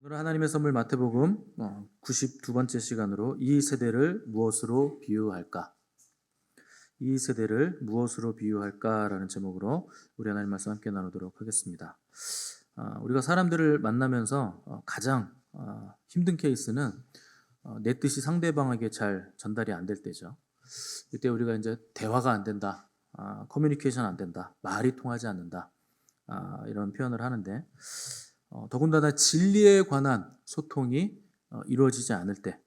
오늘 하나님의 선물 마태복음 92번째 시간으로 이 세대를 무엇으로 비유할까? 이 세대를 무엇으로 비유할까라는 제목으로 우리 하나님 말씀 함께 나누도록 하겠습니다. 우리가 사람들을 만나면서 가장 힘든 케이스는 내 뜻이 상대방에게 잘 전달이 안 될 때죠. 이때 우리가 이제 대화가 안 된다, 커뮤니케이션 안 된다, 말이 통하지 않는다, 이런 표현을 하는데 더군다나 진리에 관한 소통이 이루어지지 않을 때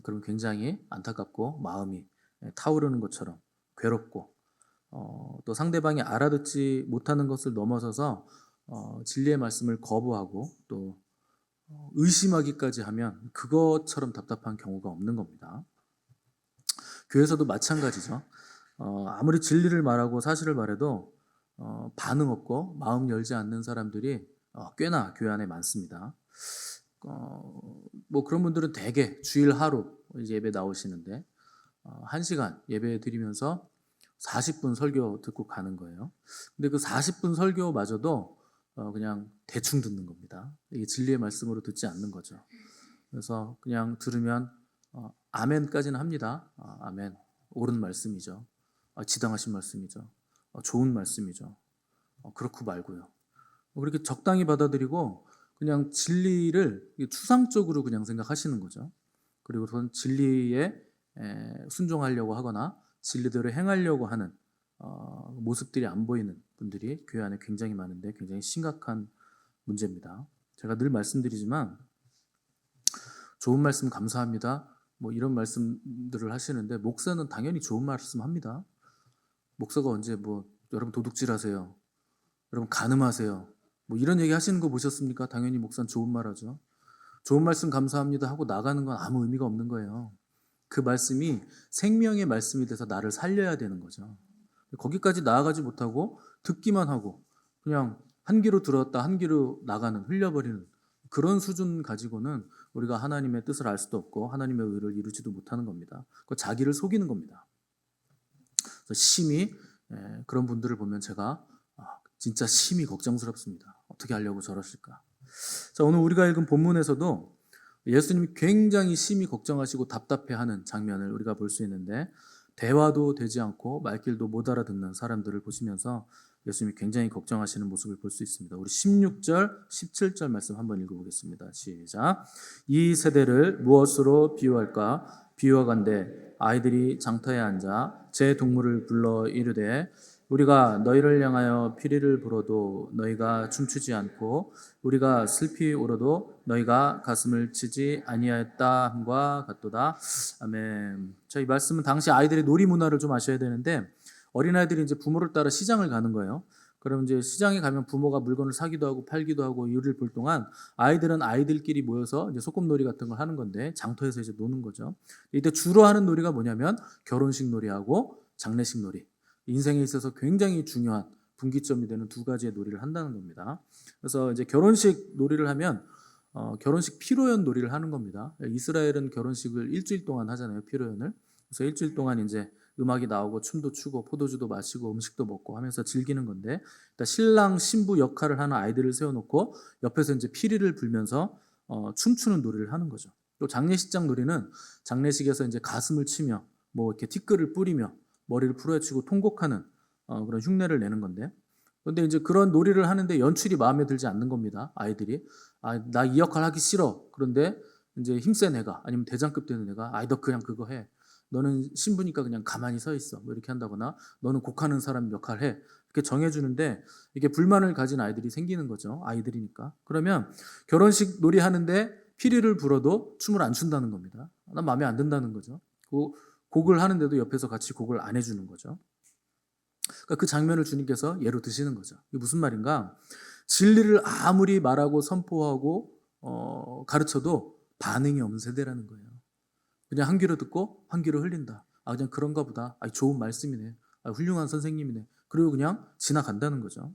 그럼 굉장히 안타깝고 마음이 타오르는 것처럼 괴롭고 또 상대방이 알아듣지 못하는 것을 넘어서서 진리의 말씀을 거부하고 또 의심하기까지 하면 그것처럼 답답한 경우가 없는 겁니다. 교회에서도 마찬가지죠. 아무리 진리를 말하고 사실을 말해도 반응 없고 마음 열지 않는 사람들이 꽤나 교회 안에 많습니다. 뭐 그런 분들은 대개 주일 하루 이제 예배 나오시는데 1시간 예배 드리면서 40분 설교 듣고 가는 거예요. 근데 그 40분 설교마저도 그냥 대충 듣는 겁니다. 이게 진리의 말씀으로 듣지 않는 거죠. 그래서 그냥 들으면 아멘까지는 합니다. 아멘, 옳은 말씀이죠. 지당하신 말씀이죠. 좋은 말씀이죠. 그렇고 말고요. 그렇게 적당히 받아들이고 그냥 진리를 추상적으로 그냥 생각하시는 거죠. 그리고 그런 진리에 순종하려고 하거나 진리대로 행하려고 하는 모습들이 안 보이는 분들이 교회 안에 굉장히 많은데 굉장히 심각한 문제입니다. 제가 늘 말씀드리지만 좋은 말씀 감사합니다. 뭐 이런 말씀들을 하시는데 목사는 당연히 좋은 말씀 합니다. 목사가 언제 뭐 여러분 도둑질하세요, 여러분 간음하세요, 뭐 이런 얘기 하시는 거 보셨습니까? 당연히 목사는 좋은 말 하죠. 좋은 말씀 감사합니다 하고 나가는 건 아무 의미가 없는 거예요. 그 말씀이 생명의 말씀이 돼서 나를 살려야 되는 거죠. 거기까지 나아가지 못하고 듣기만 하고 그냥 한 귀로 들었다 한 귀로 나가는, 흘려버리는 그런 수준 가지고는 우리가 하나님의 뜻을 알 수도 없고 하나님의 의를 이루지도 못하는 겁니다. 그 자기를 속이는 겁니다. 그래서 심히 그런 분들을 보면 제가 진짜 심히 걱정스럽습니다. 어떻게 하려고 저러실까? 자, 오늘 우리가 읽은 본문에서도 예수님이 굉장히 심히 걱정하시고 답답해하는 장면을 우리가 볼 수 있는데 대화도 되지 않고 말귀도 못 알아듣는 사람들을 보시면서 예수님이 굉장히 걱정하시는 모습을 볼 수 있습니다. 우리 16절, 17절 말씀 한번 읽어보겠습니다. 시작. 이 세대를 무엇으로 비유할까? 비유하건대 아이들이 장터에 앉아 제 동물을 불러 이르되 우리가 너희를 향하여 피리를 불어도 너희가 춤추지 않고 우리가 슬피 울어도 너희가 가슴을 치지 아니하였다 함과 같도다. 아멘. 이 말씀은 당시 아이들의 놀이 문화를 좀 아셔야 되는데 어린아이들이 이제 부모를 따라 시장을 가는 거예요. 그럼 이제 시장에 가면 부모가 물건을 사기도 하고 팔기도 하고 이유를 볼 동안 아이들은 아이들끼리 모여서 이제 소꿉놀이 같은 걸 하는 건데 장터에서 이제 노는 거죠. 이때 주로 하는 놀이가 뭐냐면 결혼식 놀이하고 장례식 놀이. 인생에 있어서 굉장히 중요한 분기점이 되는 두 가지의 놀이를 한다는 겁니다. 그래서 이제 결혼식 놀이를 하면 결혼식 피로연 놀이를 하는 겁니다. 이스라엘은 결혼식을 일주일 동안 하잖아요, 피로연을. 그래서 일주일 동안 이제 음악이 나오고 춤도 추고 포도주도 마시고 음식도 먹고 하면서 즐기는 건데 신랑 신부 역할을 하는 아이들을 세워놓고 옆에서 이제 피리를 불면서 춤추는 놀이를 하는 거죠. 또 장례식장 놀이는 장례식에서 이제 가슴을 치며 뭐 이렇게 티끌을 뿌리며 머리를 풀어헤치고 통곡하는 그런 흉내를 내는 건데 그런데 이제 그런 놀이를 하는데 연출이 마음에 들지 않는 겁니다. 아이들이 나 이 역할 하기 싫어. 그런데 이제 힘센 애가 아니면 대장급 되는 애가 너 그냥 그거 해. 너는 신부니까 그냥 가만히 서 있어. 뭐 이렇게 한다거나 너는 곡하는 사람 역할 해. 이렇게 정해주는데 이게 불만을 가진 아이들이 생기는 거죠. 아이들이니까. 그러면 결혼식 놀이 하는데 피리를 불어도 춤을 안 춘다는 겁니다. 난 마음에 안 든다는 거죠. 곡을 하는데도 옆에서 같이 곡을 안 해주는 거죠. 그러니까 그 장면을 주님께서 예로 드시는 거죠. 이게 무슨 말인가? 진리를 아무리 말하고 선포하고 가르쳐도 반응이 없는 세대라는 거예요. 그냥 한 귀로 듣고 한 귀로 흘린다. 그냥 그런가 보다. 좋은 말씀이네. 훌륭한 선생님이네. 그리고 그냥 지나간다는 거죠.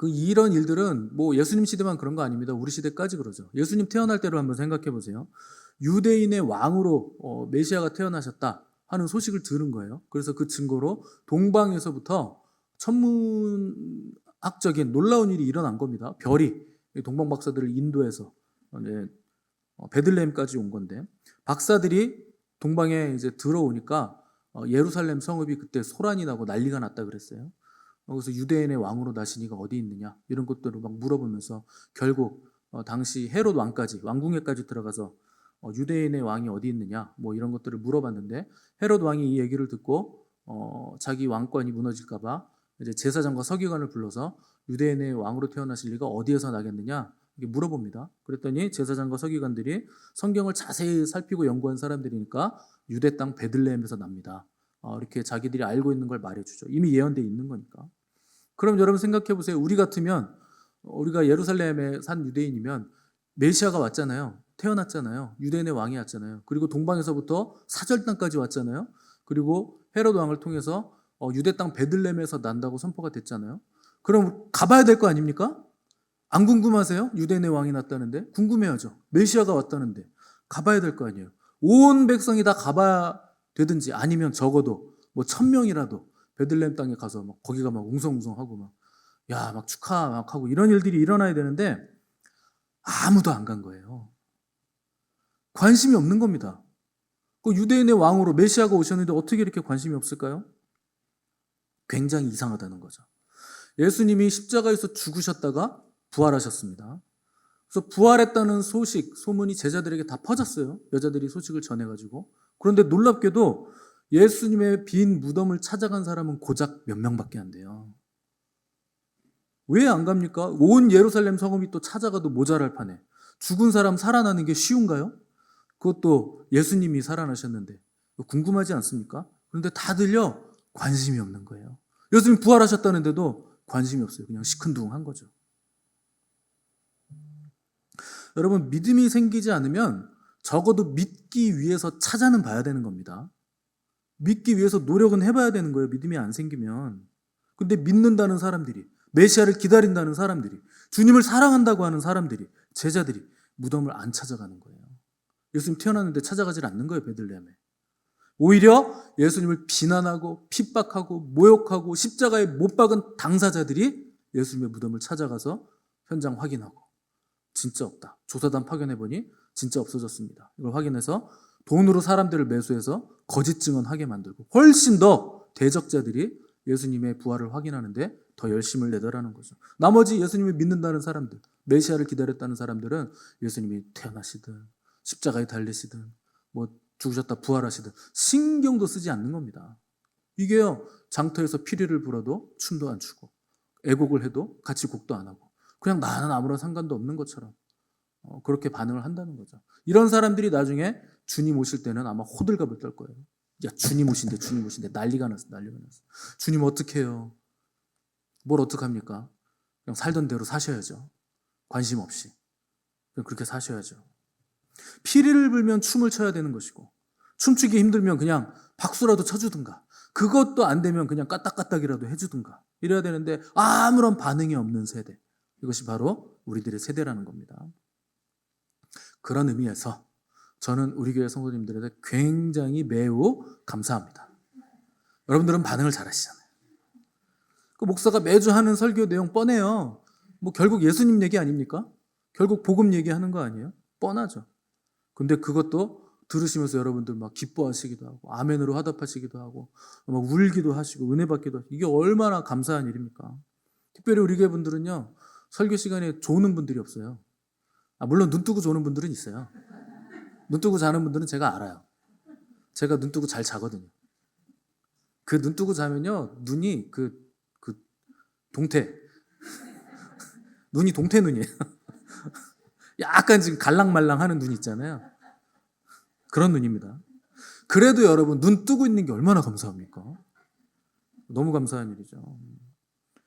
이런 일들은 뭐 예수님 시대만 그런 거 아닙니다. 우리 시대까지 그러죠. 예수님 태어날 때를 한번 생각해 보세요. 유대인의 왕으로 메시아가 태어나셨다 하는 소식을 들은 거예요. 그래서 그 증거로 동방에서부터 천문학적인 놀라운 일이 일어난 겁니다. 별이 이 동방 박사들을 인도해서 이제 베들레헴까지 온 건데, 박사들이 동방에 이제 들어오니까 예루살렘 성읍이 그때 소란이 나고 난리가 났다 그랬어요. 그래서 유대인의 왕으로 나시니가 어디 있느냐 이런 것들을 막 물어보면서 결국 당시 헤롯 왕까지 왕궁에까지 들어가서 유대인의 왕이 어디 있느냐 뭐 이런 것들을 물어봤는데, 헤롯 왕이 이 얘기를 듣고 자기 왕권이 무너질까봐 이제 제사장과 서기관을 불러서 유대인의 왕으로 태어나실 리가 어디에서 나겠느냐 이렇게 물어봅니다. 그랬더니 제사장과 서기관들이 성경을 자세히 살피고 연구한 사람들이니까 유대 땅 베들레헴에서 납니다. 이렇게 자기들이 알고 있는 걸 말해주죠. 이미 예언되어 있는 거니까. 그럼 여러분 생각해 보세요. 우리 같으면, 우리가 예루살렘에 산 유대인이면 메시아가 왔잖아요. 태어났잖아요. 유대인의 왕이 왔잖아요. 그리고 동방에서부터 사절 땅까지 왔잖아요. 그리고 헤롯 왕을 통해서 유대 땅 베들레헴에서 난다고 선포가 됐잖아요. 그럼 가봐야 될 거 아닙니까? 안 궁금하세요? 유대인의 왕이 났다는데? 궁금해하죠. 메시아가 왔다는데 가봐야 될 거 아니에요. 온 백성이 다 가봐야 되든지 아니면 적어도 뭐 1000명이라도 베들레헴 땅에 가서 막 거기가 막 웅성웅성하고 막 축하 막 하고 이런 일들이 일어나야 되는데 아무도 안 간 거예요. 관심이 없는 겁니다. 그 유대인의 왕으로 메시아가 오셨는데 어떻게 이렇게 관심이 없을까요? 굉장히 이상하다는 거죠. 예수님이 십자가에서 죽으셨다가 부활하셨습니다. 그래서 부활했다는 소식, 소문이 제자들에게 다 퍼졌어요. 여자들이 소식을 전해가지고. 그런데 놀랍게도 예수님의 빈 무덤을 찾아간 사람은 고작 몇 명밖에 안 돼요. 왜 안 갑니까? 온 예루살렘 성읍이 또 찾아가도 모자랄 판에. 죽은 사람 살아나는 게 쉬운가요? 그것도 예수님이 살아나셨는데 궁금하지 않습니까? 그런데 다들요 관심이 없는 거예요. 예수님 부활하셨다는데도 관심이 없어요. 그냥 시큰둥한 거죠. 여러분, 믿음이 생기지 않으면 적어도 믿기 위해서 찾아는 봐야 되는 겁니다. 믿기 위해서 노력은 해봐야 되는 거예요. 믿음이 안 생기면. 근데 믿는다는 사람들이, 메시아를 기다린다는 사람들이, 주님을 사랑한다고 하는 사람들이, 제자들이 무덤을 안 찾아가는 거예요. 예수님 태어났는데 찾아가질 않는 거예요. 베들레헴에. 오히려 예수님을 비난하고 핍박하고 모욕하고 십자가에 못 박은 당사자들이 예수님의 무덤을 찾아가서 현장 확인하고 진짜 없다. 조사단 파견해보니 진짜 없어졌습니다. 이걸 확인해서 돈으로 사람들을 매수해서 거짓 증언하게 만들고 훨씬 더 대적자들이 예수님의 부활을 확인하는데 더 열심을 내더라는 거죠. 나머지 예수님을 믿는다는 사람들, 메시아를 기다렸다는 사람들은 예수님이 태어나시든 십자가에 달리시든 뭐 죽으셨다 부활하시든 신경도 쓰지 않는 겁니다. 이게요, 장터에서 피리를 불어도 춤도 안 추고 애곡을 해도 같이 곡도 안 하고 그냥 나는 아무런 상관도 없는 것처럼 그렇게 반응을 한다는 거죠. 이런 사람들이 나중에 주님 오실 때는 아마 호들갑을 떨 거예요. 야, 주님 오신대 난리가 났어. 주님 어떻게 해요? 뭘 어떡합니까? 그냥 살던 대로 사셔야죠. 관심 없이. 그냥 그렇게 사셔야죠. 피리를 불면 춤을 춰야 되는 것이고 춤추기 힘들면 그냥 박수라도 쳐주든가 그것도 안 되면 그냥 까딱까딱이라도 해주든가 이래야 되는데 아무런 반응이 없는 세대. 이것이 바로 우리들의 세대라는 겁니다. 그런 의미에서 저는 우리 교회 성도님들에게 굉장히 매우 감사합니다. 여러분들은 반응을 잘 하시잖아요. 그 목사가 매주 하는 설교 내용 뻔해요. 뭐 결국 예수님 얘기 아닙니까? 결국 복음 얘기하는 거 아니에요? 뻔하죠. 근데 그것도 들으시면서 여러분들 막 기뻐하시기도 하고 아멘으로 화답하시기도 하고 막 울기도 하시고 은혜 받기도 하시고 이게 얼마나 감사한 일입니까? 특별히 우리 교회 분들은요 설교 시간에 조는 분들이 없어요. 물론 눈 뜨고 조는 분들은 있어요. 눈 뜨고 자는 분들은 제가 알아요. 제가 눈 뜨고 잘 자거든요. 그 눈 뜨고 자면요 눈이 그 동태 눈이 동태 눈이에요. 약간 지금 갈랑말랑하는 눈 있잖아요. 그런 눈입니다. 그래도 여러분 눈 뜨고 있는 게 얼마나 감사합니까? 너무 감사한 일이죠.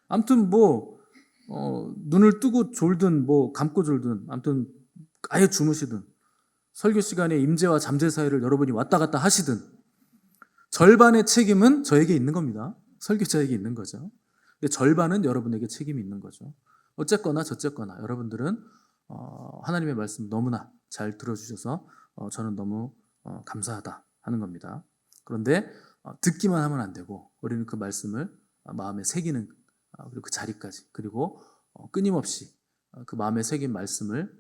아무튼 뭐 눈을 뜨고 졸든 뭐 감고 졸든 아무튼 아예 주무시든 설교 시간에 임재와 잠재 사이를 여러분이 왔다 갔다 하시든 절반의 책임은 저에게 있는 겁니다. 설교자에게 있는 거죠. 근데 절반은 여러분에게 책임이 있는 거죠. 어쨌거나 저쨌거나 여러분들은 하나님의 말씀 너무나 잘 들어주셔서 저는 너무 감사하다 하는 겁니다. 그런데 듣기만 하면 안 되고 우리는 그 말씀을 마음에 새기는 그리고 그 자리까지 그리고 끊임없이 그 마음에 새긴 말씀을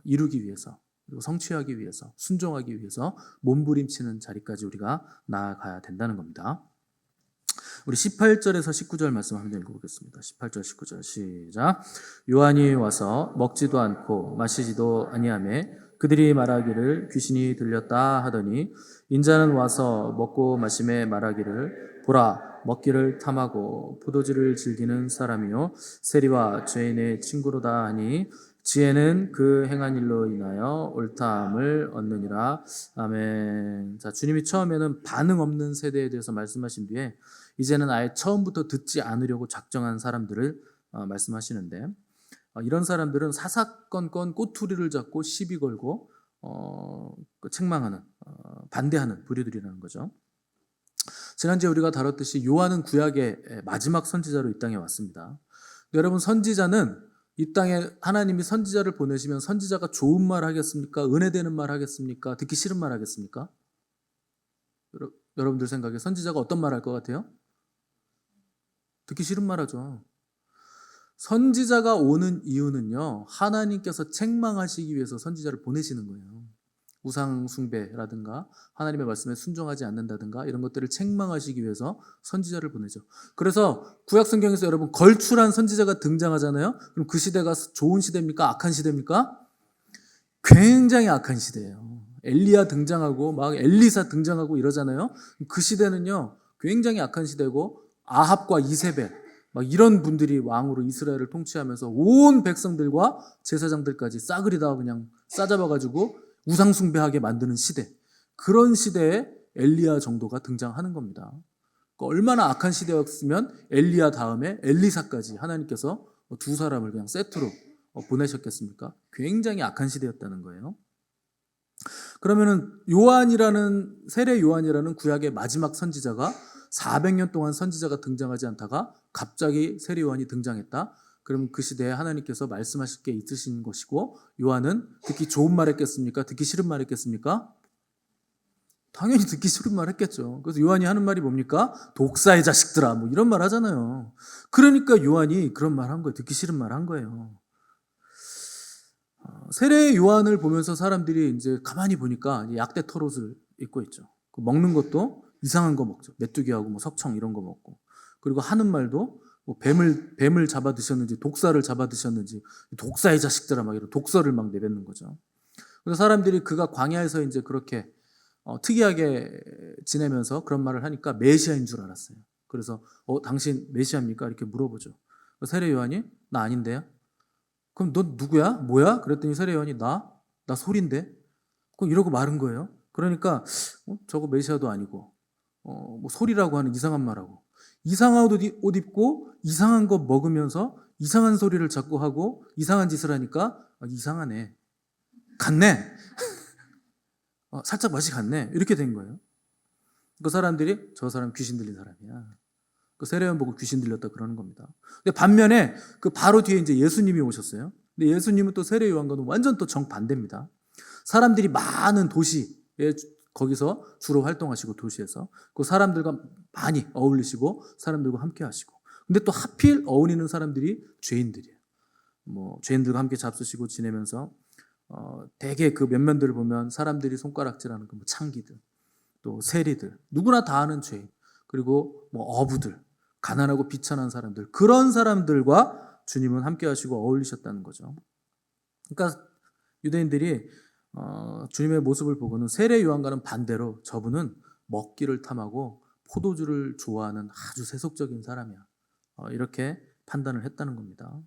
이루기 위해서, 그리고 성취하기 위해서, 순종하기 위해서 몸부림치는 자리까지 우리가 나아가야 된다는 겁니다. 우리 18절에서 19절 말씀 한번 읽어보겠습니다. 18절 19절 시작. 요한이 와서 먹지도 않고 마시지도 아니하매 그들이 말하기를 귀신이 들렸다 하더니 인자는 와서 먹고 마심에 말하기를 보라 먹기를 탐하고 포도주를 즐기는 사람이요 세리와 죄인의 친구로다 하니 지혜는 그 행한 일로 인하여 옳다함을 얻느니라. 아멘. 자, 주님이 처음에는 반응 없는 세대에 대해서 말씀하신 뒤에 이제는 아예 처음부터 듣지 않으려고 작정한 사람들을 말씀하시는데, 이런 사람들은 사사건건 꼬투리를 잡고 시비 걸고 책망하는, 반대하는 부류들이라는 거죠. 지난주에 우리가 다뤘듯이 요한은 구약의 마지막 선지자로 이 땅에 왔습니다. 여러분, 선지자는 이 땅에 하나님이 선지자를 보내시면 선지자가 좋은 말 하겠습니까? 은혜되는 말 하겠습니까? 듣기 싫은 말 하겠습니까? 여러분들 생각에 선지자가 어떤 말 할 것 같아요? 듣기 싫은 말 하죠. 선지자가 오는 이유는요, 하나님께서 책망하시기 위해서 선지자를 보내시는 거예요. 우상 숭배라든가 하나님의 말씀에 순종하지 않는다든가 이런 것들을 책망하시기 위해서 선지자를 보내죠. 그래서 구약 성경에서 여러분 걸출한 선지자가 등장하잖아요. 그럼 그 시대가 좋은 시대입니까? 악한 시대입니까? 굉장히 악한 시대예요. 엘리야 등장하고 막 엘리사 등장하고 이러잖아요. 그 시대는요 굉장히 악한 시대고 아합과 이세벨 막 이런 분들이 왕으로 이스라엘을 통치하면서 온 백성들과 제사장들까지 싸그리다 그냥 싸잡아가지고 우상숭배하게 만드는 시대, 그런 시대에 엘리야 정도가 등장하는 겁니다. 그러니까 얼마나 악한 시대였으면 엘리야 다음에 엘리사까지 하나님께서 두 사람을 그냥 세트로 보내셨겠습니까? 굉장히 악한 시대였다는 거예요. 그러면은 세례 요한이라는 구약의 마지막 선지자가 400년 동안 선지자가 등장하지 않다가 갑자기 세례 요한이 등장했다. 그러면 그 시대에 하나님께서 말씀하실 게 있으신 것이고, 요한은 듣기 좋은 말 했겠습니까? 듣기 싫은 말 했겠습니까? 당연히 듣기 싫은 말 했겠죠. 그래서 요한이 하는 말이 뭡니까? 독사의 자식들아, 뭐 이런 말 하잖아요. 그러니까 요한이 그런 말 한 거예요. 듣기 싫은 말 한 거예요. 세례 요한을 보면서 사람들이 이제 가만히 보니까 약대 털옷을 입고 있죠. 먹는 것도 이상한 거 먹죠. 메뚜기하고 뭐 석청 이런 거 먹고. 그리고 하는 말도 뭐 뱀을 잡아 드셨는지 독사를 잡아 드셨는지 독사의 자식들아 막 이런 독설을 막 내뱉는 거죠. 그래서 사람들이 그가 광야에서 이제 그렇게 특이하게 지내면서 그런 말을 하니까 메시아인 줄 알았어요. 그래서 당신 메시아입니까? 이렇게 물어보죠. 세례 요한이 나 아닌데요. 그럼 너 누구야? 뭐야? 그랬더니 세례 요한이 나 소리인데. 그럼 이러고 마른 거예요. 그러니까 저거 메시아도 아니고 뭐 소리라고 하는 이상한 말하고 이상한 옷 입고 이상한 거 먹으면서 이상한 소리를 자꾸 하고 이상한 짓을 하니까 이상하네. 같네. 살짝 맛이 같네. 이렇게 된 거예요. 그 사람들이 저 사람 귀신 들린 사람이야. 그 세례요한 보고 귀신 들렸다 그러는 겁니다. 근데 반면에 그 바로 뒤에 이제 예수님이 오셨어요. 근데 예수님은 또 세례 요한과는 완전 또 정반대입니다. 사람들이 많은 도시에 거기서 주로 활동하시고 도시에서 그 사람들과 많이 어울리시고 사람들과 함께 하시고, 근데 또 하필 어울리는 사람들이 죄인들이에요. 뭐 죄인들과 함께 잡수시고 지내면서 대개 그 면면들을 보면 사람들이 손가락질하는 그 뭐 창기들, 또 세리들, 누구나 다 아는 죄인, 그리고 뭐 어부들, 가난하고 비천한 사람들, 그런 사람들과 주님은 함께 하시고 어울리셨다는 거죠. 그러니까 유대인들이 주님의 모습을 보고는 세례 요한과는 반대로 저분은 먹기를 탐하고 포도주를 좋아하는 아주 세속적인 사람이야. 이렇게 판단을 했다는 겁니다.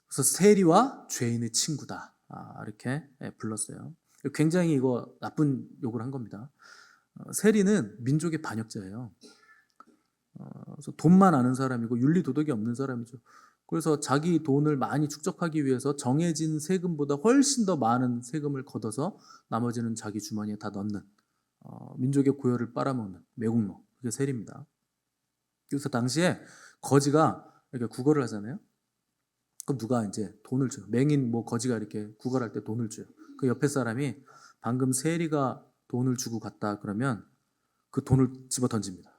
그래서 세리와 죄인의 친구다. 이렇게 불렀어요. 굉장히 이거 나쁜 욕을 한 겁니다. 세리는 민족의 반역자예요. 그래서 돈만 아는 사람이고 윤리 도덕이 없는 사람이죠. 그래서 자기 돈을 많이 축적하기 위해서 정해진 세금보다 훨씬 더 많은 세금을 걷어서 나머지는 자기 주머니에 다 넣는 민족의 고열을 빨아먹는 매국노, 그게 세리입니다. 그래서 당시에 거지가 이렇게 구걸을 하잖아요. 그럼 누가 이제 돈을 줘요. 맹인 뭐 거지가 이렇게 구걸할 때 돈을 줘요. 그 옆에 사람이 방금 세리가 돈을 주고 갔다 그러면 그 돈을 집어 던집니다.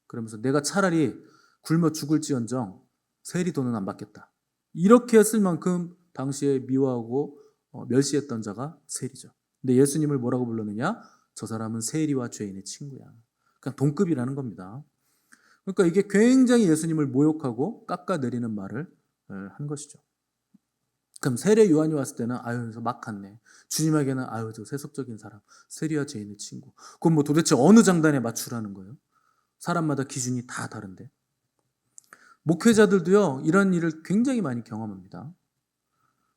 그러면서 내가 차라리 굶어 죽을지언정 세리 돈은 안 받겠다. 이렇게 했을 만큼 당시에 미워하고 멸시했던 자가 세리죠. 근데 예수님을 뭐라고 불렀느냐? 저 사람은 세리와 죄인의 친구야. 그냥 동급이라는 겁니다. 그러니까 이게 굉장히 예수님을 모욕하고 깎아내리는 말을 한 것이죠. 그럼 세례 요한이 왔을 때는 아유 막 갔네. 주님에게는 아유 저 세속적인 사람, 세리와 죄인의 친구. 그럼 뭐 도대체 어느 장단에 맞추라는 거예요? 사람마다 기준이 다 다른데. 목회자들도요 이런 일을 굉장히 많이 경험합니다.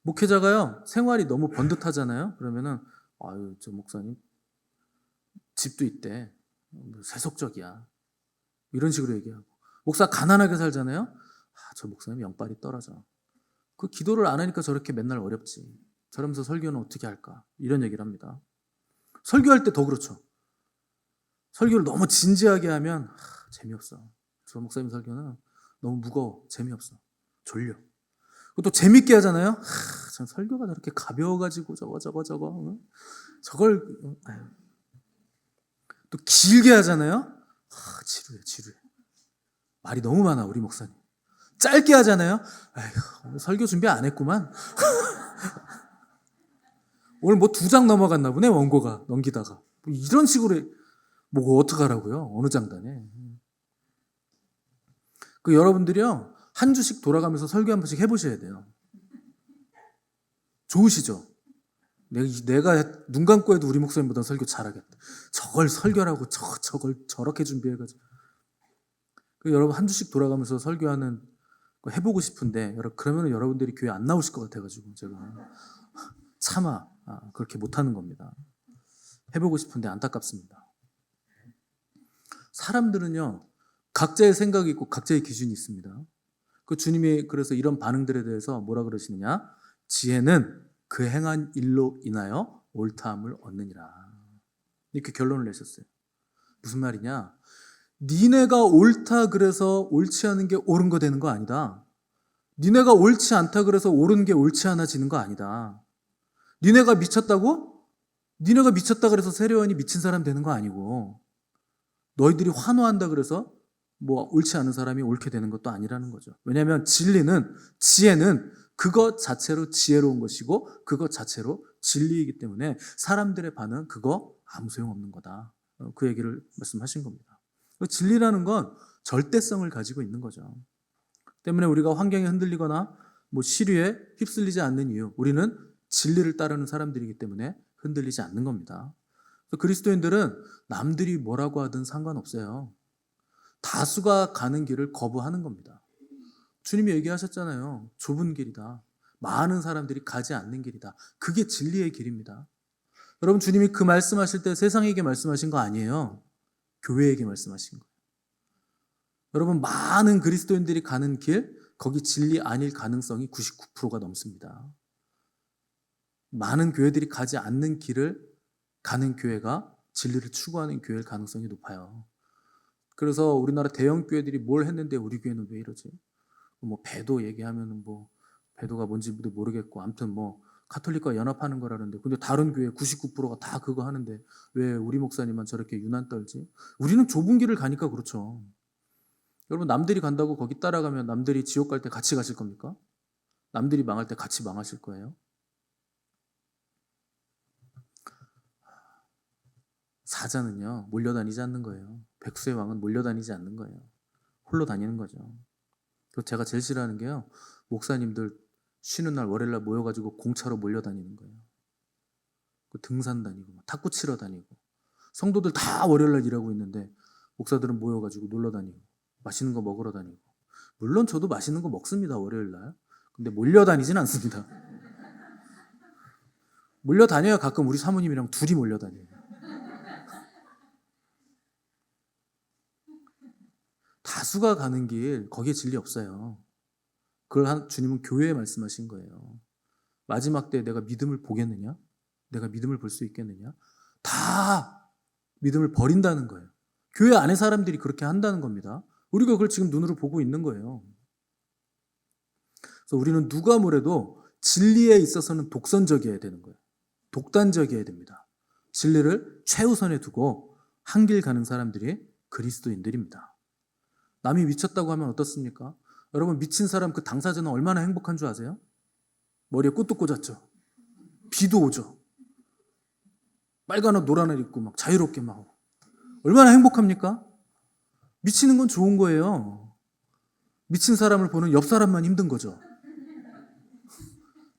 목회자가요 생활이 너무 번듯하잖아요. 그러면은 아유 저 목사님 집도 있대, 세속적이야, 이런 식으로 얘기하고, 목사 가난하게 살잖아요. 저 목사님 영빨이 떨어져. 그 기도를 안 하니까 저렇게 맨날 어렵지. 저러면서 설교는 어떻게 할까? 이런 얘기를 합니다. 설교할 때 더 그렇죠. 설교를 너무 진지하게 하면 재미없어. 저 목사님 설교는 너무 무거워. 재미없어. 졸려. 또 재밌게 하잖아요. 전 설교가 저렇게 가벼워가지고 저거 저걸 또 길게 하잖아요. 지루해. 말이 너무 많아 우리 목사님. 짧게 하잖아요. 오늘 설교 준비 안 했구만. 오늘 뭐 2장 넘어갔나 보네 원고가 넘기다가. 뭐 이런 식으로 뭐 어떡하라고요? 어느 장단에. 그 여러분들이요 한 주씩 돌아가면서 설교 한 번씩 해보셔야 돼요. 좋으시죠? 내가 눈 감고 해도 우리 목사님보다 설교 잘하겠다. 저걸 설교라고 저걸 저렇게 준비해가지고. 여러분 한 주씩 돌아가면서 설교하는 거 해보고 싶은데 그러면 여러분들이 교회 안 나오실 것 같아가지고 제가 차마 그렇게 못하는 겁니다. 해보고 싶은데 안타깝습니다. 사람들은요 각자의 생각이 있고 각자의 기준이 있습니다. 그 주님이 그래서 이런 반응들에 대해서 뭐라 그러시느냐? 지혜는 그 행한 일로 인하여 옳다함을 얻느니라. 이렇게 결론을 내셨어요. 무슨 말이냐? 니네가 옳다 그래서 옳지 않은 게 옳은 거 되는 거 아니다. 니네가 옳지 않다 그래서 옳은 게 옳지 않아지는 거 아니다. 니네가 미쳤다고? 니네가 미쳤다 그래서 세례요한이 미친 사람 되는 거 아니고, 너희들이 환호한다 그래서 뭐 옳지 않은 사람이 옳게 되는 것도 아니라는 거죠. 왜냐하면 지혜는 그것 자체로 지혜로운 것이고 그것 자체로 진리이기 때문에 사람들의 반응 그거 아무 소용없는 거다. 그 얘기를 말씀하신 겁니다. 진리라는 건 절대성을 가지고 있는 거죠. 때문에 우리가 환경에 흔들리거나 뭐 시류에 휩쓸리지 않는 이유, 우리는 진리를 따르는 사람들이기 때문에 흔들리지 않는 겁니다. 그리스도인들은 남들이 뭐라고 하든 상관없어요. 다수가 가는 길을 거부하는 겁니다. 주님이 얘기하셨잖아요. 좁은 길이다. 많은 사람들이 가지 않는 길이다. 그게 진리의 길입니다. 여러분 주님이 그 말씀하실 때 세상에게 말씀하신 거 아니에요. 교회에게 말씀하신 거예요. 여러분 많은 그리스도인들이 가는 길, 거기 진리 아닐 가능성이 99%가 넘습니다. 많은 교회들이 가지 않는 길을 가는 교회가 진리를 추구하는 교회일 가능성이 높아요. 그래서 우리나라 대형 교회들이 뭘 했는데 우리 교회는 왜 이러지? 뭐 배도 얘기하면은 뭐 배도가 뭔지도 모르겠고, 아무튼 뭐 가톨릭과 연합하는 거라는데, 근데 다른 교회 99%가 다 그거 하는데 왜 우리 목사님만 저렇게 유난 떨지? 우리는 좁은 길을 가니까 그렇죠. 여러분 남들이 간다고 거기 따라가면 남들이 지옥 갈 때 같이 가실 겁니까? 남들이 망할 때 같이 망하실 거예요? 사자는요 몰려다니지 않는 거예요. 백수의 왕은 몰려다니지 않는 거예요. 홀로 다니는 거죠. 그래서 제가 제일 싫어하는 게요, 목사님들 쉬는 날 월요일 날 모여가지고 공차로 몰려다니는 거예요. 등산 다니고 탁구 치러 다니고, 성도들 다 월요일 날 일하고 있는데 목사들은 모여가지고 놀러 다니고 맛있는 거 먹으러 다니고. 물론 저도 맛있는 거 먹습니다 월요일 날. 근데 몰려다니진 않습니다. 몰려다녀야 가끔 우리 사모님이랑 둘이 몰려다녀요. 다수가 가는 길, 거기에 진리 없어요. 그걸 주님은 교회에 말씀하신 거예요. 마지막 때 내가 믿음을 보겠느냐? 내가 믿음을 볼 수 있겠느냐? 다 믿음을 버린다는 거예요. 교회 안에 사람들이 그렇게 한다는 겁니다. 우리가 그걸 지금 눈으로 보고 있는 거예요. 그래서 우리는 누가 뭐래도 진리에 있어서는 독선적이어야 되는 거예요. 독단적이어야 됩니다. 진리를 최우선에 두고 한 길 가는 사람들이 그리스도인들입니다. 남이 미쳤다고 하면 어떻습니까? 여러분 미친 사람 그 당사자는 얼마나 행복한 줄 아세요? 머리에 꽃도 꽂았죠. 비도 오죠. 빨간 옷 노란 옷 입고 막 자유롭게 막 얼마나 행복합니까? 미치는 건 좋은 거예요. 미친 사람을 보는 옆 사람만 힘든 거죠.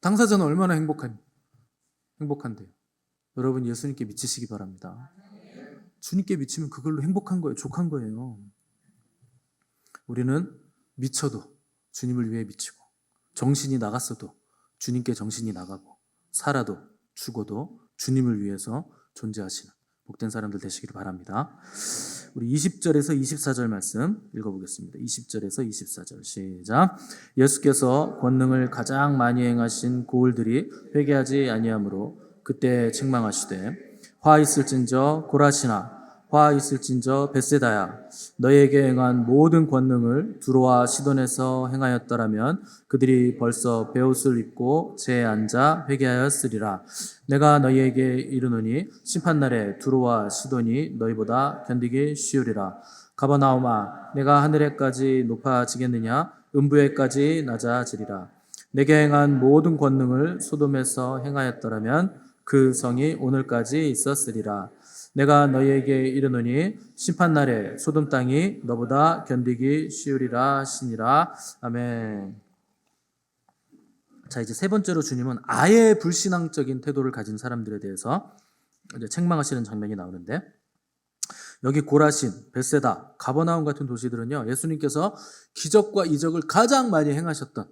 당사자는 얼마나 행복한데요. 여러분 예수님께 미치시기 바랍니다. 주님께 미치면 그걸로 행복한 거예요. 족한 거예요. 우리는 미쳐도 주님을 위해 미치고 정신이 나갔어도 주님께 정신이 나가고 살아도 죽어도 주님을 위해서 존재하시는 복된 사람들 되시기를 바랍니다. 우리 20절에서 24절 말씀 읽어보겠습니다. 20절에서 24절 시작. 예수께서 권능을 가장 많이 행하신 고을들이 회개하지 아니하므로 그때 책망하시되 화 있을진저 고라시나 화 있을진저 벳세다야 너희에게 행한 모든 권능을 두로와 시돈에서 행하였더라면 그들이 벌써 베옷을 입고 재에 앉아 회개하였으리라. 내가 너희에게 이르노니 심판날에 두로와 시돈이 너희보다 견디기 쉬우리라. 가버나움아 내가 하늘에까지 높아지겠느냐 음부에까지 낮아지리라. 내게 행한 모든 권능을 소돔에서 행하였더라면 그 성이 오늘까지 있었으리라. 내가 너희에게 이르노니 심판날에 소돔 땅이 너보다 견디기 쉬우리라 하시니라. 아멘. 자, 이제 세 번째로 주님은 아예 불신앙적인 태도를 가진 사람들에 대해서 이제 책망하시는 장면이 나오는데, 여기 고라신, 벳세다, 가버나움 같은 도시들은요, 예수님께서 기적과 이적을 가장 많이 행하셨던,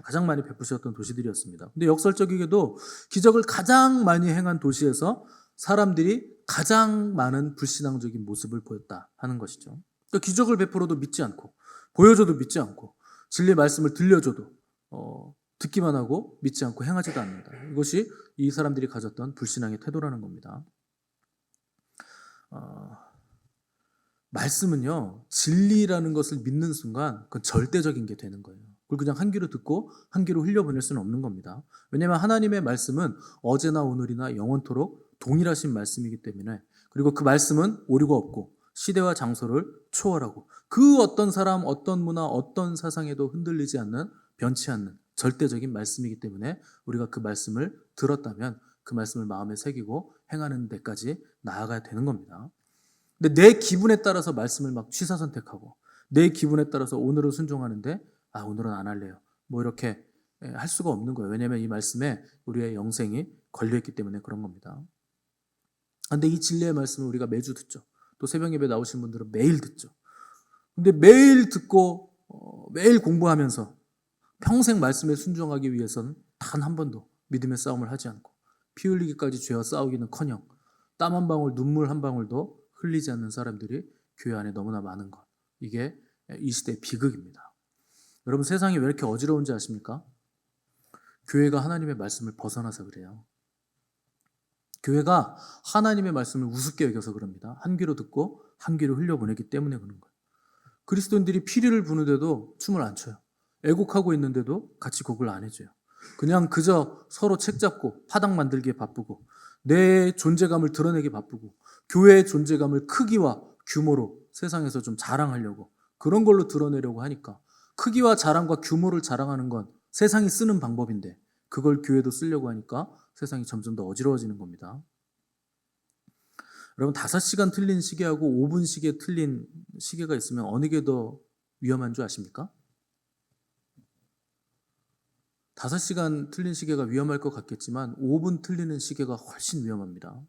가장 많이 베푸셨던 도시들이었습니다. 근데 역설적이게도 기적을 가장 많이 행한 도시에서 사람들이 가장 많은 불신앙적인 모습을 보였다 하는 것이죠. 그러니까 기적을 베풀어도 믿지 않고, 보여줘도 믿지 않고, 진리의 말씀을 들려줘도 듣기만 하고 믿지 않고 행하지도 않는다. 이것이 이 사람들이 가졌던 불신앙의 태도라는 겁니다. 말씀은요, 진리라는 것을 믿는 순간 그건 절대적인 게 되는 거예요. 그걸 그냥 한 귀로 듣고 한 귀로 흘려보낼 수는 없는 겁니다. 왜냐하면 하나님의 말씀은 어제나 오늘이나 영원토록 동일하신 말씀이기 때문에, 그리고 그 말씀은 오류가 없고 시대와 장소를 초월하고 그 어떤 사람, 어떤 문화, 어떤 사상에도 흔들리지 않는, 변치 않는 절대적인 말씀이기 때문에 우리가 그 말씀을 들었다면 그 말씀을 마음에 새기고 행하는 데까지 나아가야 되는 겁니다. 근데 내 기분에 따라서 말씀을 막 취사선택하고 내 기분에 따라서 오늘은 순종하는데 오늘은 안 할래요, 뭐 이렇게 할 수가 없는 거예요. 왜냐하면 이 말씀에 우리의 영생이 걸려있기 때문에 그런 겁니다. 근데 이 진리의 말씀을 우리가 매주 듣죠. 또 새벽 예배 나오신 분들은 매일 듣죠. 근데 매일 듣고 매일 공부하면서 평생 말씀에 순종하기 위해서는 단 한 번도 믿음의 싸움을 하지 않고 피 흘리기까지 죄와 싸우기는커녕 땀 한 방울, 눈물 한 방울도 흘리지 않는 사람들이 교회 안에 너무나 많은 것. 이게 이 시대의 비극입니다. 여러분, 세상이 왜 이렇게 어지러운지 아십니까? 교회가 하나님의 말씀을 벗어나서 그래요. 교회가 하나님의 말씀을 우습게 여겨서 그럽니다. 한 귀로 듣고 한 귀로 흘려보내기 때문에 그런 거예요. 그리스도인들이 피리를 부는데도 춤을 안 춰요. 애곡하고 있는데도 같이 곡을 안 해줘요. 그냥 그저 서로 책 잡고 파당 만들기에 바쁘고 내 존재감을 드러내기 바쁘고 교회의 존재감을 크기와 규모로 세상에서 좀 자랑하려고, 그런 걸로 드러내려고 하니까, 크기와 자랑과 규모를 자랑하는 건 세상이 쓰는 방법인데 그걸 교회도 쓰려고 하니까 세상이 점점 더 어지러워지는 겁니다. 여러분, 5시간 틀린 시계하고 5분 시계 틀린 시계가 있으면 어느 게 더 위험한 줄 아십니까? 5시간 틀린 시계가 위험할 것 같겠지만 5분 틀리는 시계가 훨씬 위험합니다.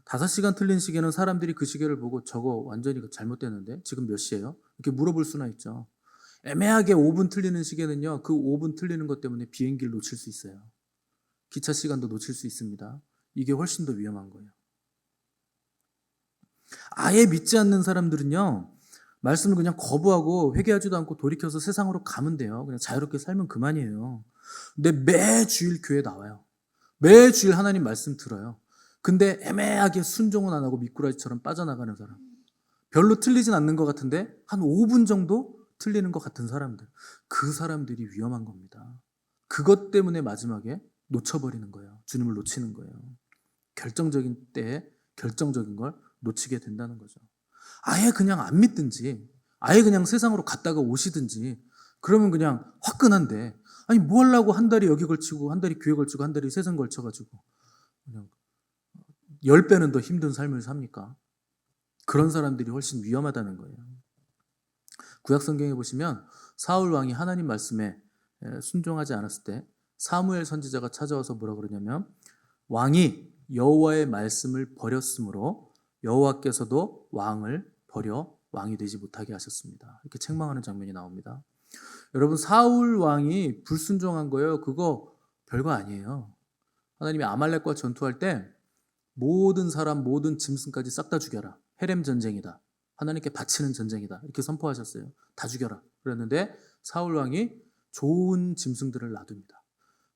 5시간 틀린 시계는 사람들이 그 시계를 보고 저거 완전히 잘못됐는데 지금 몇 시예요? 이렇게 물어볼 수나 있죠. 애매하게 5분 틀리는 시계는요, 그 5분 틀리는 것 때문에 비행기를 놓칠 수 있어요. 기차 시간도 놓칠 수 있습니다. 이게 훨씬 더 위험한 거예요. 아예 믿지 않는 사람들은요, 말씀을 그냥 거부하고 회개하지도 않고 돌이켜서 세상으로 가면 돼요. 그냥 자유롭게 살면 그만이에요. 근데 매주일 교회 나와요. 매주일 하나님 말씀 들어요. 근데 애매하게 순종은 안 하고 미꾸라지처럼 빠져나가는 사람. 별로 틀리진 않는 것 같은데 한 5분 정도 틀리는 것 같은 사람들. 그 사람들이 위험한 겁니다. 그것 때문에 마지막에 놓쳐버리는 거예요. 주님을 놓치는 거예요. 결정적인 때에 결정적인 걸 놓치게 된다는 거죠. 아예 그냥 안 믿든지, 아예 그냥 세상으로 갔다가 오시든지, 그러면 그냥 화끈한데, 아니 뭐 하려고 한 달이 여기 걸치고 한 달이 귀에 걸치고 한 달이 세상 걸쳐가지고 그냥 10배는 더 힘든 삶을 삽니까? 그런 사람들이 훨씬 위험하다는 거예요. 구약 성경에 보시면 사울 왕이 하나님 말씀에 순종하지 않았을 때 사무엘 선지자가 찾아와서 뭐라 그러냐면, 왕이 여호와의 말씀을 버렸으므로 여호와께서도 왕을 버려 왕이 되지 못하게 하셨습니다. 이렇게 책망하는 장면이 나옵니다. 여러분, 사울 왕이 불순종한 거예요. 그거 별거 아니에요. 하나님이 아말렉과 전투할 때 모든 사람, 모든 짐승까지 싹 다 죽여라. 헤렘 전쟁이다. 하나님께 바치는 전쟁이다. 이렇게 선포하셨어요. 다 죽여라. 그랬는데 사울 왕이 좋은 짐승들을 놔둡니다.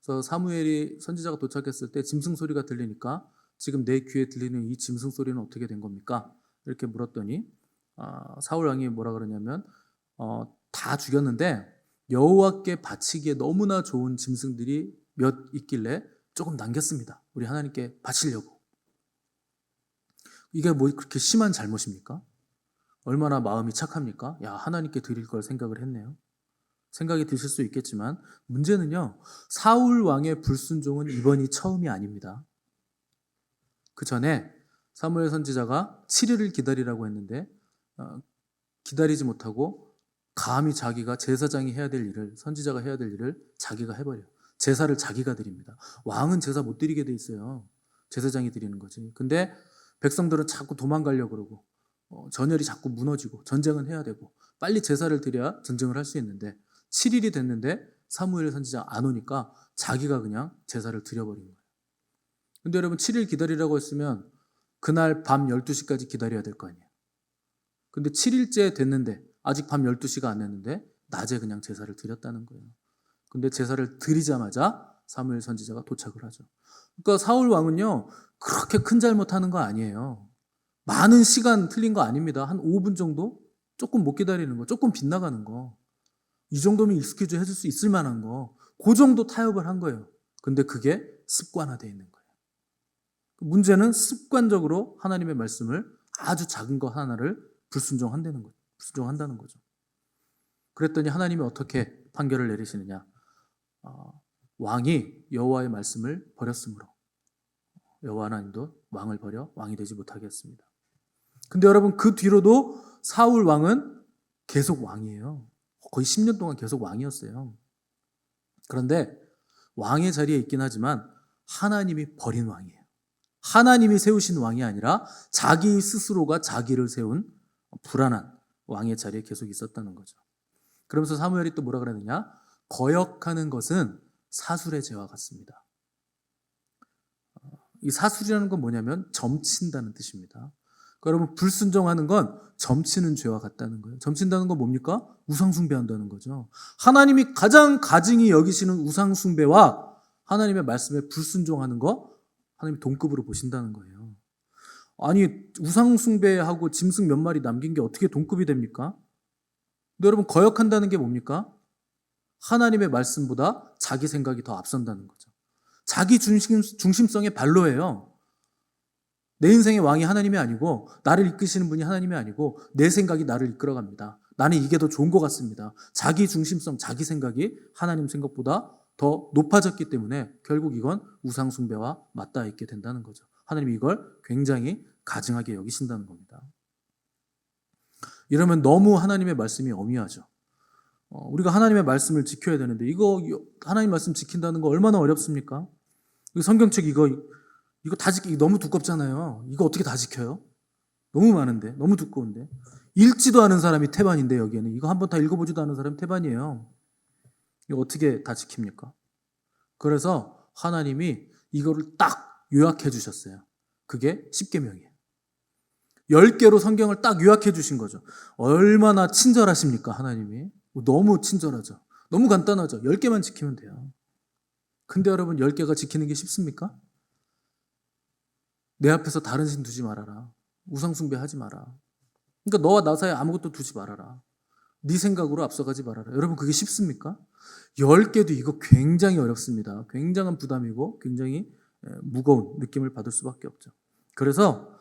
그래서 사무엘이 선지자가 도착했을 때 짐승 소리가 들리니까, 지금 내 귀에 들리는 이 짐승 소리는 어떻게 된 겁니까? 이렇게 물었더니 사울 왕이 뭐라 그러냐면, 다 죽였는데 여호와께 바치기에 너무나 좋은 짐승들이 몇 있길래 조금 남겼습니다. 우리 하나님께 바치려고. 이게 뭐 그렇게 심한 잘못입니까? 얼마나 마음이 착합니까? 야, 하나님께 드릴 걸 생각을 했네요. 생각이 드실 수 있겠지만, 문제는요, 사울 왕의 불순종은 이번이 처음이 아닙니다. 그 전에 사무엘 선지자가 7일을 기다리라고 했는데 기다리지 못하고 감히 자기가 제사장이 해야 될 일을, 선지자가 해야 될 일을 자기가 해버려요. 제사를 자기가 드립니다. 왕은 제사 못 드리게 돼 있어요. 제사장이 드리는 거지. 근데 백성들은 자꾸 도망가려고 그러고 전열이 자꾸 무너지고 전쟁은 해야 되고 빨리 제사를 드려야 전쟁을 할 수 있는데 7일이 됐는데 사무엘 선지자 안 오니까 자기가 그냥 제사를 드려버린 거예요. 근데 여러분, 7일 기다리라고 했으면 그날 밤 12시까지 기다려야 될 거 아니에요. 근데 7일째 됐는데 아직 밤 12시가 안 됐는데 낮에 그냥 제사를 드렸다는 거예요. 근데 제사를 드리자마자 사무엘 선지자가 도착을 하죠. 그러니까 사울 왕은요, 그렇게 큰 잘못하는 거 아니에요. 많은 시간 틀린 거 아닙니다. 한 5분 정도? 조금 못 기다리는 거, 조금 빗나가는 거. 이 정도면 익스큐즈 해줄 수 있을 만한 거. 그 정도 타협을 한 거예요. 근데 그게 습관화되어 있는 거예요. 문제는 습관적으로 하나님의 말씀을 아주 작은 거 하나를 불순종한다는 거죠. 그랬더니 하나님이 어떻게 판결을 내리시느냐? 왕이 여호와의 말씀을 버렸으므로 여호와 하나님도 왕을 버려 왕이 되지 못하게 했습니다. 근데 여러분, 그 뒤로도 사울 왕은 계속 왕이에요. 거의 10년 동안 계속 왕이었어요. 그런데 왕의 자리에 있긴 하지만 하나님이 버린 왕이에요. 하나님이 세우신 왕이 아니라 자기 스스로가 자기를 세운 불안한 왕의 자리에 계속 있었다는 거죠. 그러면서 사무엘이 또 뭐라 그랬느냐? 거역하는 것은 사술의 죄와 같습니다. 이 사술이라는 건 뭐냐면 점친다는 뜻입니다. 그러니까 여러분, 불순종하는 건 점치는 죄와 같다는 거예요. 점친다는 건 뭡니까? 우상숭배한다는 거죠. 하나님이 가장 가증히 여기시는 우상숭배와 하나님의 말씀에 불순종하는 거, 하나님이 동급으로 보신다는 거예요. 아니, 우상숭배하고 짐승 몇 마리 남긴 게 어떻게 동급이 됩니까? 근데 여러분, 거역한다는 게 뭡니까? 하나님의 말씀보다 자기 생각이 더 앞선다는 거죠. 자기 중심성의 발로예요. 내 인생의 왕이 하나님이 아니고, 나를 이끄시는 분이 하나님이 아니고, 내 생각이 나를 이끌어갑니다. 나는 이게 더 좋은 것 같습니다. 자기 중심성, 자기 생각이 하나님 생각보다 더 높아졌기 때문에 결국 이건 우상숭배와 맞닿아 있게 된다는 거죠. 하나님이 이걸 굉장히 가증하게 여기신다는 겁니다. 이러면 너무 하나님의 말씀이 엄히하죠. 우리가 하나님의 말씀을 지켜야 되는데, 이거 하나님 말씀 지킨다는 거 얼마나 어렵습니까? 성경책 이거 다 지키기 너무 두껍잖아요. 이거 어떻게 다 지켜요? 너무 많은데, 너무 두꺼운데. 읽지도 않은 사람이 태반인데, 여기에는 이거 한번 다 읽어보지도 않은 사람이 태반이에요. 이거 어떻게 다 지킵니까? 그래서 하나님이 이거를 딱 요약해 주셨어요. 그게 10계명이에요. 10개로 성경을 딱 요약해 주신 거죠. 얼마나 친절하십니까, 하나님이? 너무 친절하죠. 너무 간단하죠. 10개만 지키면 돼요. 근데 여러분, 10개가 지키는 게 쉽습니까? 내 앞에서 다른 신 두지 말아라. 우상숭배 하지 마라. 그러니까 너와 나 사이에 아무것도 두지 말아라. 네 생각으로 앞서가지 말아라. 여러분, 그게 쉽습니까? 10개도 이거 굉장히 어렵습니다. 굉장한 부담이고 굉장히 무거운 느낌을 받을 수밖에 없죠. 그래서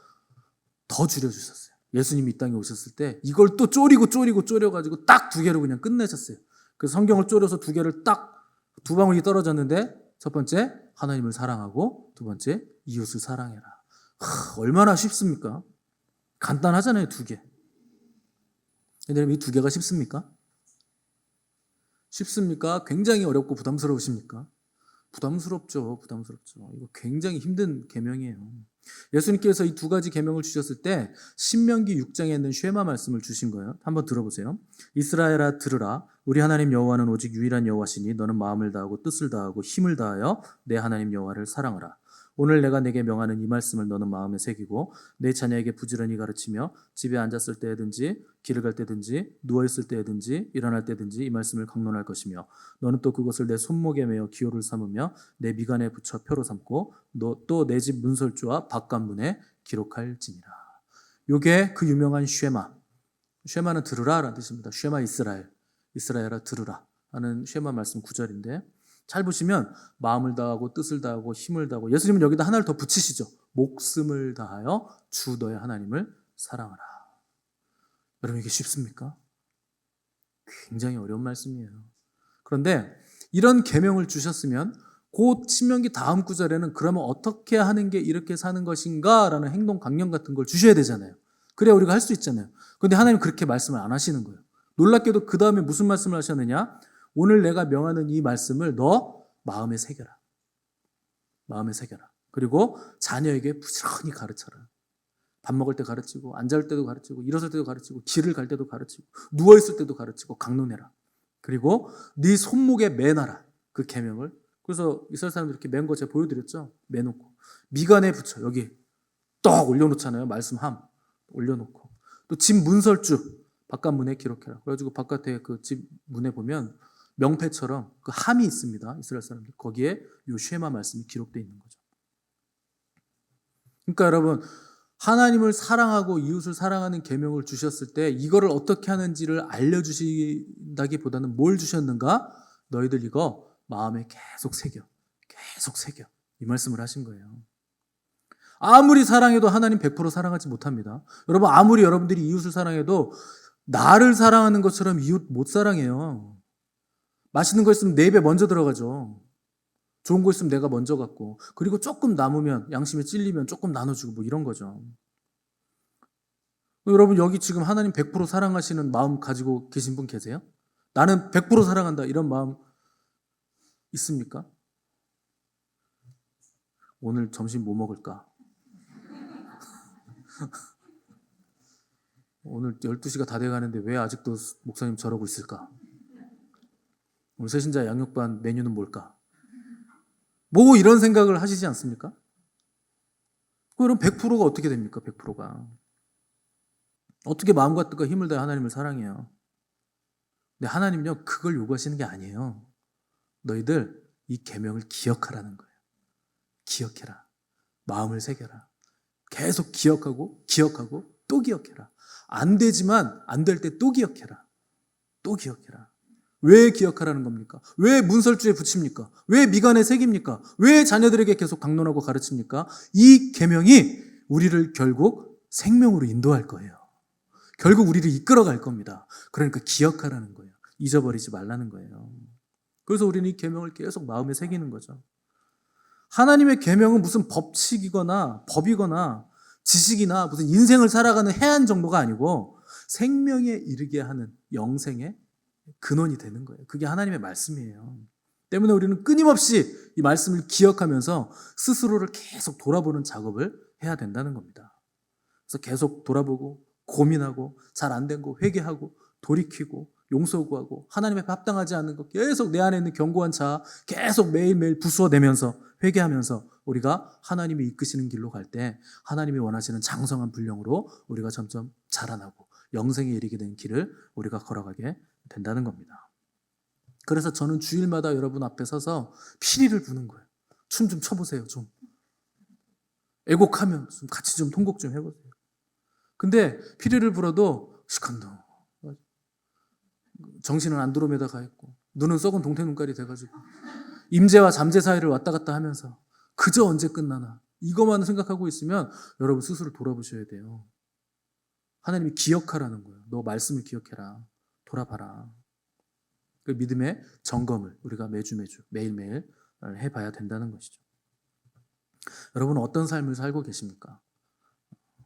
더 줄여주셨어요. 예수님이 이 땅에 오셨을 때 이걸 또 쪼려가지고 딱 2개로 그냥 끝내셨어요. 그래서 성경을 쪼려서 두 개를 딱 두 방울이 떨어졌는데 첫 번째 하나님을 사랑하고 두 번째 이웃을 사랑해라. 얼마나 쉽습니까? 간단하잖아요, 두 개. 여러분 이 두 개가 쉽습니까? 쉽습니까? 굉장히 어렵고 부담스러우십니까? 부담스럽죠. 이거 굉장히 힘든 계명이에요. 예수님께서 이 두 가지 계명을 주셨을 때 신명기 6장에 있는 쉐마 말씀을 주신 거예요. 한번 들어보세요. 이스라엘아 들으라. 우리 하나님 여호와는 오직 유일한 여호와시니 너는 마음을 다하고 뜻을 다하고 힘을 다하여 내 하나님 여호와를 사랑하라. 오늘 내가 내게 명하는 이 말씀을 너는 마음에 새기고 내 자녀에게 부지런히 가르치며 집에 앉았을 때든지 길을 갈 때든지 누워있을 때든지 일어날 때든지 이 말씀을 강론할 것이며 너는 또 그것을 내 손목에 매어 기호를 삼으며 내 미간에 붙여 표로 삼고 또 내 집 문설주와 바깥문에 기록할지니라. 요게 그 유명한 쉐마. 쉐마는 들으라라는 뜻입니다. 쉐마 이스라엘아 들으라 하는 쉐마 말씀 9절인데 잘 보시면 마음을 다하고 뜻을 다하고 힘을 다하고 예수님은 여기다 하나를 더 붙이시죠. 목숨을 다하여 주 너의 하나님을 사랑하라. 여러분 이게 쉽습니까? 굉장히 어려운 말씀이에요. 그런데 이런 계명을 주셨으면 곧 신명기 다음 구절에는 그러면 어떻게 하는 게 이렇게 사는 것인가 라는 행동 강령 같은 걸 주셔야 되잖아요. 그래야 우리가 할 수 있잖아요. 그런데 하나님 그렇게 말씀을 안 하시는 거예요. 놀랍게도 그 다음에 무슨 말씀을 하셨느냐? 오늘 내가 명하는 이 말씀을 너 마음에 새겨라. 마음에 새겨라. 그리고 자녀에게 부지런히 가르쳐라. 밥 먹을 때 가르치고 앉을 때도 가르치고 일어설 때도 가르치고 길을 갈 때도 가르치고 누워있을 때도 가르치고 강론해라. 그리고 네 손목에 매놔라. 그 계명을. 그래서 이스라엘 사람들 이렇게 맨 거 제가 보여드렸죠. 매놓고 미간에 붙여 여기 떡 올려놓잖아요. 말씀 함 올려놓고 또 집 문설주 바깥문에 기록해라. 그래가지고 바깥에 그 집 문에 보면 명패처럼 그 함이 있습니다. 이스라엘 사람들. 거기에 요 쉐마 말씀이 기록되어 있는 거죠. 그러니까 여러분 하나님을 사랑하고 이웃을 사랑하는 계명을 주셨을 때 이거를 어떻게 하는지를 알려주신다기보다는 뭘 주셨는가? 너희들 이거 마음에 계속 새겨. 이 말씀을 하신 거예요. 아무리 사랑해도 하나님 100% 사랑하지 못합니다. 여러분 아무리 여러분들이 이웃을 사랑해도 나를 사랑하는 것처럼 이웃 못 사랑해요. 맛있는 거 있으면 내 입에 먼저 들어가죠. 좋은 거 있으면 내가 먼저 갖고 그리고 조금 남으면 양심에 찔리면 조금 나눠주고 뭐 이런 거죠. 여러분 여기 지금 하나님 100% 사랑하시는 마음 가지고 계신 분 계세요? 나는 100% 사랑한다 이런 마음 있습니까? 오늘 점심 뭐 먹을까? 오늘 12시가 다 돼가는데 왜 아직도 목사님 저러고 있을까? 오늘 새신자 양육반 메뉴는 뭘까? 뭐 이런 생각을 하시지 않습니까? 그럼 100%가 어떻게 됩니까? 100%가. 어떻게 마음과 뜻과 힘을 다해 하나님을 사랑해요? 근데 하나님은요 그걸 요구하시는 게 아니에요. 너희들 이 계명을 기억하라는 거예요. 기억해라. 마음을 새겨라. 계속 기억하고 또 기억해라. 안 되지만 안 될 때 또 기억해라. 또 기억해라. 왜 기억하라는 겁니까? 왜 문설주에 붙입니까? 왜 미간에 새깁니까? 왜 자녀들에게 계속 강론하고 가르칩니까? 이 계명이 우리를 결국 생명으로 인도할 거예요. 결국 우리를 이끌어갈 겁니다. 그러니까 기억하라는 거예요. 잊어버리지 말라는 거예요. 그래서 우리는 이 계명을 계속 마음에 새기는 거죠. 하나님의 계명은 무슨 법칙이거나 법이거나 지식이나 무슨 인생을 살아가는 해안 정도가 아니고 생명에 이르게 하는 영생의 근원이 되는 거예요. 그게 하나님의 말씀이에요. 때문에 우리는 끊임없이 이 말씀을 기억하면서 스스로를 계속 돌아보는 작업을 해야 된다는 겁니다. 그래서 계속 돌아보고 고민하고 잘 안 된 거 회개하고 돌이키고 용서 구하고 하나님 앞에 합당하지 않는 거 계속 내 안에 있는 견고한 자 계속 매일매일 부수어내면서 회개하면서 우리가 하나님이 이끄시는 길로 갈 때 하나님이 원하시는 장성한 분량으로 우리가 점점 자라나고 영생에 이르게 된 길을 우리가 걸어가게 된다는 겁니다. 그래서 저는 주일마다 여러분 앞에 서서 피리를 부는 거예요. 춤 좀 춰보세요. 좀 애곡하면 좀 같이 좀 통곡 좀 해보세요. 근데 피리를 불어도 시컨도 정신은 안드로메다 가 있고 눈은 썩은 동태 눈깔이 돼가지고 임재와 잠재 사이를 왔다 갔다 하면서 그저 언제 끝나나 이것만 생각하고 있으면 여러분 스스로 돌아보셔야 돼요. 하나님이 기억하라는 거예요. 너 말씀을 기억해라. 돌아봐라. 그 믿음의 점검을 우리가 매주 매일매일 해봐야 된다는 것이죠. 여러분 어떤 삶을 살고 계십니까?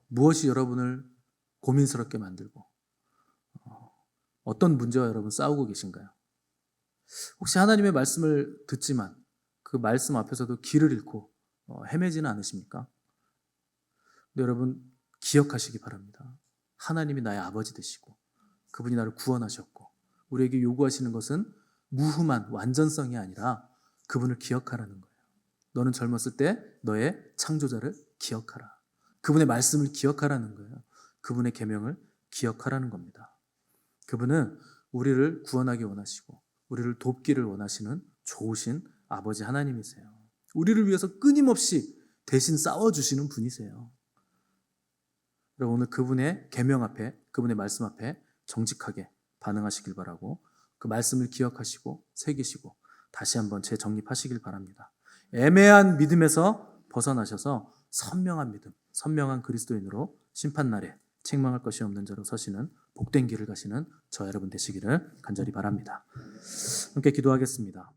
무엇이 여러분을 고민스럽게 만들고 어떤 문제와 여러분 싸우고 계신가요? 혹시 하나님의 말씀을 듣지만 그 말씀 앞에서도 길을 잃고 헤매지는 않으십니까? 근데 여러분 기억하시기 바랍니다. 하나님이 나의 아버지 되시고 그분이 나를 구원하셨고 우리에게 요구하시는 것은 무흠한 완전성이 아니라 그분을 기억하라는 거예요. 너는 젊었을 때 너의 창조자를 기억하라. 그분의 말씀을 기억하라는 거예요. 그분의 계명을 기억하라는 겁니다. 그분은 우리를 구원하기 원하시고 우리를 돕기를 원하시는 좋으신 아버지 하나님이세요. 우리를 위해서 끊임없이 대신 싸워주시는 분이세요. 여러분 오늘 그분의 계명 앞에 그분의 말씀 앞에 정직하게 반응하시길 바라고 그 말씀을 기억하시고 새기시고 다시 한번 재정립하시길 바랍니다. 애매한 믿음에서 벗어나셔서 선명한 믿음, 선명한 그리스도인으로 심판날에 책망할 것이 없는 자로 서시는 복된 길을 가시는 저 여러분 되시기를 간절히 바랍니다. 함께 기도하겠습니다.